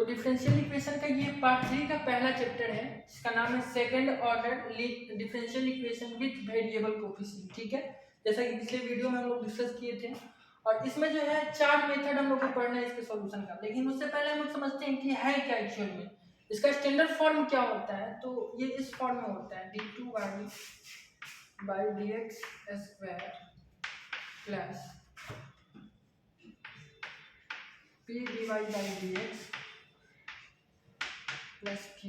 तो differential equation का ये पार्ट 3 का पहला चैप्टर है, इसका नाम है second order differential equation with variable coefficient. ठीक है, जैसा कि पिछले वीडियो में हम लोग डिस्कस किए थे। और इसमें जो है 4 मेथड हम लोग को पढ़ना है इसके सॉल्यूशन का। लेकिन उससे पहले हम लोग समझते हैं कि है क्या एक्चुअल में, इसका स्टैंडर्ड फॉर्म क्या होता है। तो ये इस फॉर्म में होता है d2y/dx² plus p/dx plus q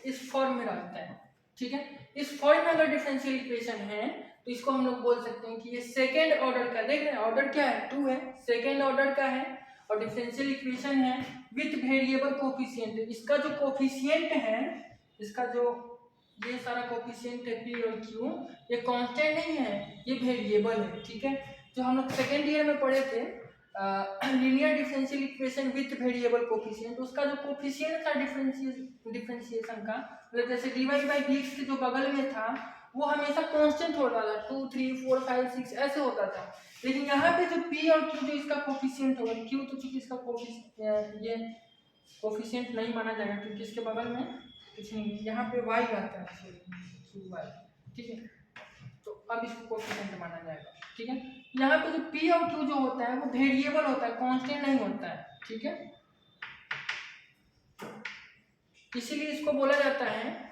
इस फॉर्म में रहता है। ठीक है, इस फॉर्म में अगर डिफरेंशियल इक्वेशन है तो इसको हम लोग बोल सकते हैं कि ये सेकेंड ऑर्डर का, देख रहे हैं ऑर्डर क्या है 2 है, सेकेंड ऑर्डर का है और डिफरेंशियल इक्वेशन है विथ वेरिएबल कोफिशिएंट। इसका जो कोफिशिएंट है, इसका जो ये सारा कोफिशिएंट है p और q, ये कांस्टेंट नहीं है, ये वेरिएबल है। ठीक है, जो हम लोग सेकेंड ईयर में पढ़े थे linear differential equation with variable coefficient, उसका जो कोफिशिएंट था डिफरेंशिएशन का, मतलब जैसे dy/dx के जो बगल में था वो हमेशा कांस्टेंट होता था, 2 3 4 5 6 ऐसे होता था। लेकिन यहाँ पे जो p और q जो इसका कोफिशिएंट होगा, q तो चूंकि इसका ये कोफिशिएंट नहीं माना जाएगा क्योंकि इसके बगल में कुछ नहीं है, यहाँ पे y रहता है qy। ठीक है, तो अब इसको कोफिशिएंट माना जाएगा। ठीक है, यहाँ पे जो p और q जो होता है वो वेरिएबल होता है, कांस्टेंट नहीं होता है। ठीक है, इसीलिए इसको बोला जाता है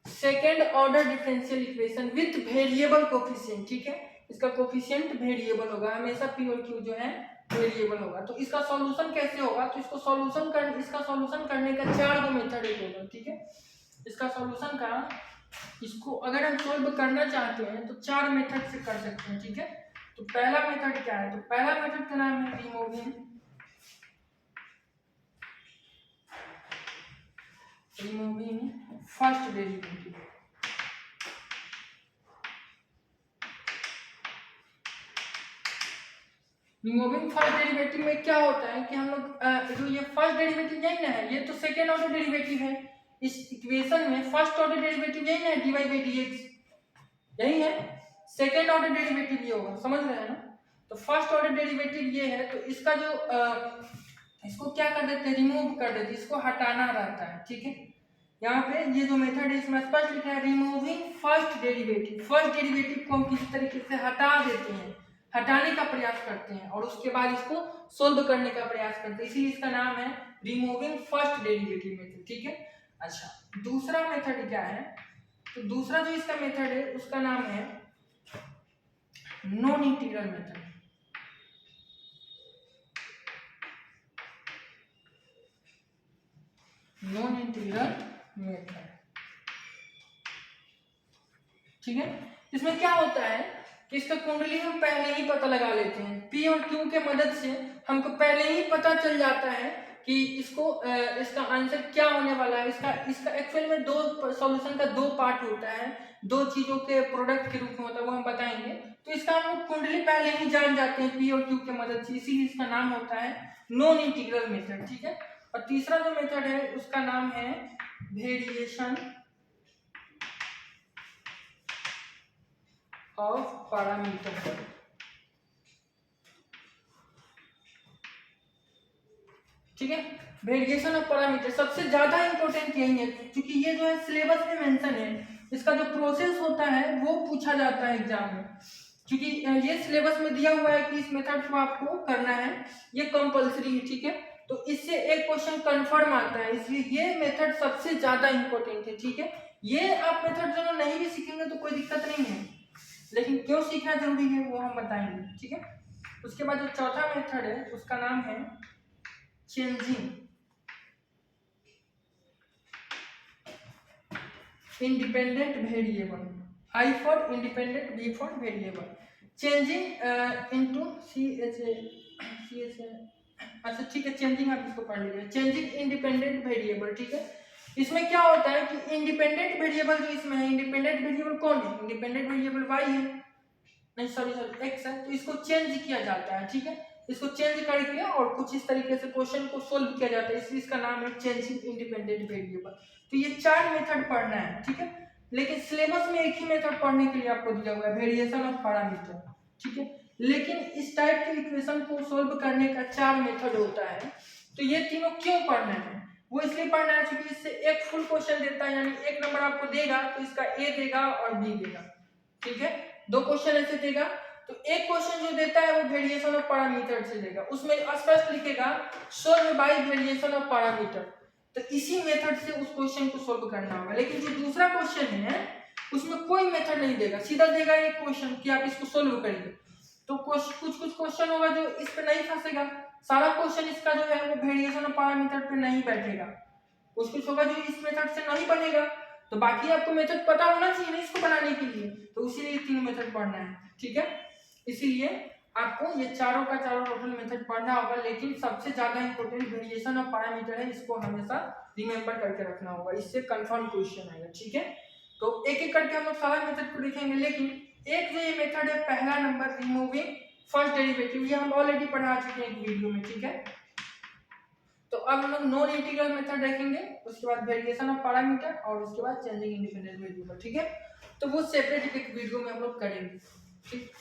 second order differential equation with variable coefficient. ठीक है, इसका कोफिशिएंट वेरिएबल होगा, हमेशा p और q जो है वेरिएबल होगा। तो इसका सॉल्यूशन कैसे होगा, तो इसका सॉल्यूशन करने का 4 मेथड होगा। ठीक है, इसका सॉल्यूशन का, इसको अगर हम सॉल्व करना चाहते हैं तो 4 मेथड से कर सकते हैं। ठीक है, तो पहला मेथड क्या है, तो पहला मेथड का नाम है removing first derivative. Removing first derivative में क्या होता है कि हम लोग जो ये फर्स्ट डेरिवेटिव यही ना है, ये तो सेकेंड ऑर्डर डेरिवेटिव है इस इक्वेशन में, फर्स्ट ऑर्डर डेरिवेटिव यही ना है dy/dx, यही है, सेकेंड ऑर्डर डेरिवेटिव ये होगा, समझ रहे हैं ना। तो फर्स्ट ऑर्डर डेरिवेटिव ये है, तो इसका जो इसको क्या कर देते हैं, रिमूव कर देते हैं, इसको हटाना रहता है। ठीक है, यहाँ पे ये जो मेथड है इसमें स्पष्ट लिखा है removing first derivative. First derivative को हम किसी तरीके से हटा देते हैं, हटाने का प्रयास करते हैं और उसके बाद इसको सोल्व करने का प्रयास करते हैं, इसीलिए इसका नाम है रिमूविंग फर्स्ट डेरिवेटिव मेथड। ठीक है, अच्छा दूसरा मेथड क्या है, तो दूसरा जो इसका मेथड है उसका नाम है non integral method. Non integral method, ठीक है, इसमें क्या होता है कि इसका कुंडली हम पहले ही पता लगा लेते हैं, p और q के मदद से हमको पहले ही पता चल जाता है कि इसको इसका आंसर क्या होने वाला है। इसका एक्चुअल में दो सॉल्यूशन का 2 पार्ट होता है, 2 चीजों के प्रोडक्ट के रूप में होता है, वो हम बताएंगे। तो इसका हम लोग कुंडली पहले ही जान जाते हैं p और q के मदद से, इसीलिए इसका नाम होता है नॉन इंटीग्रल मेथड। ठीक है, और तीसरा जो मेथड है उसका नाम है वेरिएशन ऑफ पैरामीटर। ठीक है, वेरिएशन ऑफ पैरामीटर सबसे ज्यादा इंपॉर्टेंट यही है क्योंकि ये जो है सिलेबस में मेंशन है, इसका जो प्रोसेस होता है वो पूछा जाता है एग्जाम में, क्योंकि ये सिलेबस में दिया हुआ है कि इस मेथड को आपको करना है, ये कंपलसरी है। ठीक है, तो इससे एक क्वेश्चन कंफर्म आता है, इसलिए ये मेथड सबसे ज्यादा इंपॉर्टेंट है। ठीक है, ये आप मेथड जो नहीं भी सीखेंगे तो कोई दिक्कत नहीं है, लेकिन क्यों सीखना जरूरी है वो हम बताएंगे। ठीक है, उसके बाद जो चौथा मेथड है उसका नाम है changing independent variable, I for independent, V for variable, changing into अच्छा ठीक है, चेंजिंग आप इसको पढ़ लीजिए, चेंजिंग इंडिपेंडेंट वेरिएबल। ठीक है, इसमें क्या होता है कि इंडिपेंडेंट वेरिएबल जो इसमें है, इंडिपेंडेंट वेरिएबल कौन है, इंडिपेंडेंट वेरिएबल y है, नहीं सॉरी x है, तो इसको चेंज किया जाता है। ठीक है, इसको चेंज करके और कुछ इस तरीके से क्वेश्चन को सोल्व किया जाता है, इसलिए इसका नाम है चेंजिंग इंडिपेंडेंट वेरिएबल। तो ये 4 मेथड पढ़ना है। ठीक है, लेकिन सिलेबस में एक ही मेथड पढ़ने के लिए आपको दिया हुआ है, वेरिएशन ऑफ पैरामीटर। ठीक है, लेकिन इस टाइप के इक्वेशन को सोल्व करने का 4 मेथड होता है, तो ये तीनों क्यों पढ़ना है, वो इसलिए पढ़ना है क्योंकि इससे एक फुल क्वेश्चन देता है, यानी एक नंबर आपको देगा तो इसका ए देगा और बी देगा, ठीक है। दो क्वेश्चन ऐसे देगा, तो एक क्वेश्चन जो देता है वो वेरिएशन ऑफ पैरामीटर से देगा, उसमें स्पष्ट लिखेगा solve bye variation of parameter, तो इसी मेथड से उस क्वेश्चन को सोल्व करना होगा। लेकिन जो दूसरा क्वेश्चन है उसमें कोई मेथड नहीं देगा, सीधा देगा एक क्वेश्चन कि आप इसको सोल्व करिए। तो कुछ क्वेश्चन होगा जो इस पे नहीं फंसेगा, सारा क्वेश्चन इसका जो है वो वेरिएशन ऑफ पैरामीटर पे नहीं बैठेगा, कुछ होगा जो इस मेथड से नहीं बनेगा, तो बाकी आपको मेथड पता होना चाहिए ना इसको बनाने के लिए, तो इसीलिए तीनों मेथड पढ़ना है, ठीक है। इसीलिए आपको ये चारों का चारों टोटल मेथड पढ़ना होगा, लेकिन सबसे ज्यादा इंपॉर्टेंट वेरिएशन ऑफ पैरामीटर है, इसको हमेशा रिमेंबर करके रखना होगा, इससे कंफर्म क्वेश्चन आएगा, ठीक है। तो एक एक करके हम लोग सारा मेथड को देखेंगे, लेकिन एक जो ये मेथड है पहला नंबर रिमूविंग फर्स्ट डेरिवेटिव, ये हम ऑलरेडी पढ़ा चुके हैं एक वीडियो में, ठीक है। तो अब हम लोग नॉन इंटीग्रल मेथड देखेंगे, उसके बाद वेरिएशन ऑफ पैरामीटर और उसके बाद चेंजिंग इंडिपेंडेंट वेरिएबल, ठीक है। तो वो सेपरेट एक वीडियो में हम लोग करेंगे, ठीक।